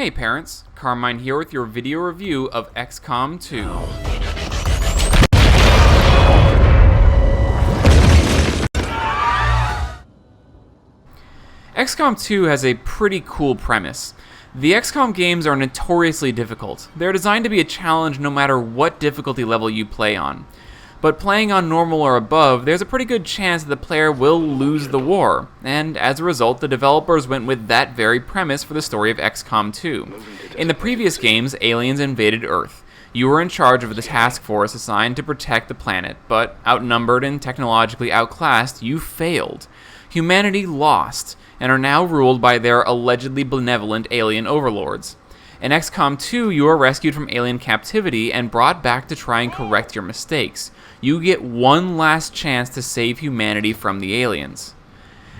Hey parents, Carmine here with your video review of XCOM 2. XCOM 2 has a pretty cool premise. The XCOM games are notoriously difficult. They're designed to be a challenge no matter what difficulty level you play on. But playing on normal or above, there's a pretty good chance that the player will lose the war, and as a result, the developers went with that very premise for the story of XCOM 2. In the previous games, aliens invaded Earth. You were in charge of the task force assigned to protect the planet, but outnumbered and technologically outclassed, you failed. Humanity lost, and are now ruled by their allegedly benevolent alien overlords. In XCOM 2, you are rescued from alien captivity and brought back to try and correct your mistakes. You get one last chance to save humanity from the aliens.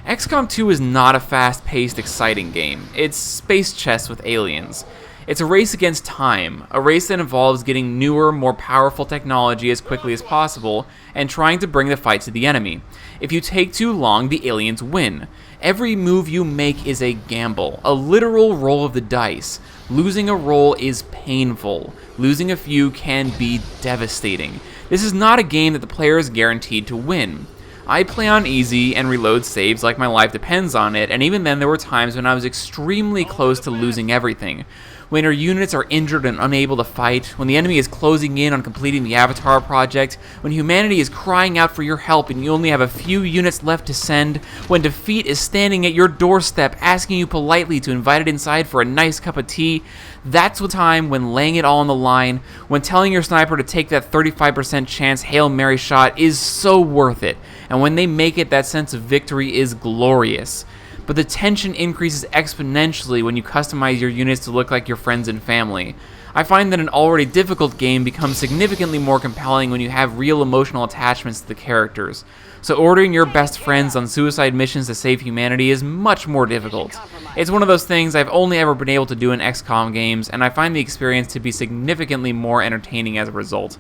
XCOM 2 is not a fast-paced, exciting game. It's space chess with aliens. It's a race against time, a race that involves getting newer, more powerful technology as quickly as possible and trying to bring the fight to the enemy. If you take too long, the aliens win. Every move you make is a gamble, a literal roll of the dice. Losing a roll is painful. Losing a few can be devastating. This is not a game that the player is guaranteed to win. I play on easy and reload saves like my life depends on it, and even then there were times when I was extremely close to losing everything. When your units are injured and unable to fight, when the enemy is closing in on completing the Avatar project, when humanity is crying out for your help and you only have a few units left to send, when defeat is standing at your doorstep asking you politely to invite it inside for a nice cup of tea, that's the time when laying it all on the line, when telling your sniper to take that 35% chance Hail Mary shot is so worth it, and when they make it, that sense of victory is glorious. But the tension increases exponentially when you customize your units to look like your friends and family. I find that an already difficult game becomes significantly more compelling when you have real emotional attachments to the characters. So ordering your best friends on suicide missions to save humanity is much more difficult. It's one of those things I've only ever been able to do in XCOM games, and I find the experience to be significantly more entertaining as a result.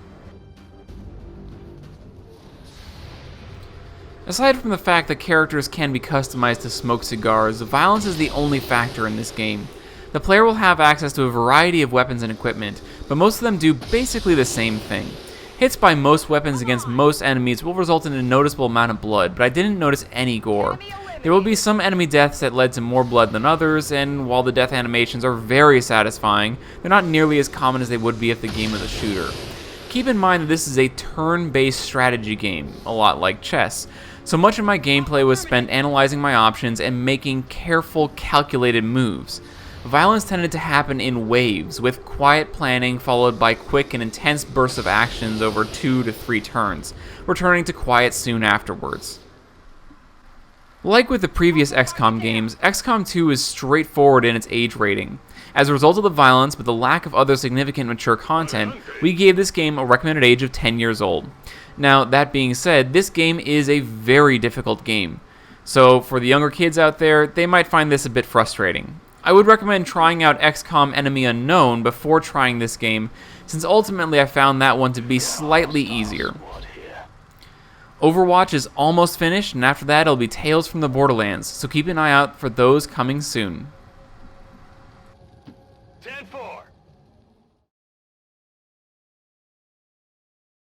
Aside from the fact that characters can be customized to smoke cigars, violence is the only factor in this game. The player will have access to a variety of weapons and equipment, but most of them do basically the same thing. Hits by most weapons against most enemies will result in a noticeable amount of blood, but I didn't notice any gore. There will be some enemy deaths that led to more blood than others, and while the death animations are very satisfying, they're not nearly as common as they would be if the game was a shooter. Keep in mind that this is a turn-based strategy game, a lot like chess. So much of my gameplay was spent analyzing my options and making careful, calculated moves. Violence tended to happen in waves, with quiet planning followed by quick and intense bursts of actions over 2 to 3 turns, returning to quiet soon afterwards. Like with the previous XCOM games, XCOM 2 is straightforward in its age rating. As a result of the violence but the lack of other significant mature content, we gave this game a recommended age of 10 years old. Now, that being said, this game is a very difficult game. So, for the younger kids out there, they might find this a bit frustrating. I would recommend trying out XCOM Enemy Unknown before trying this game, since ultimately I found that one to be slightly easier. Overwatch is almost finished, and after that it'll be Tales from the Borderlands, so keep an eye out for those coming soon.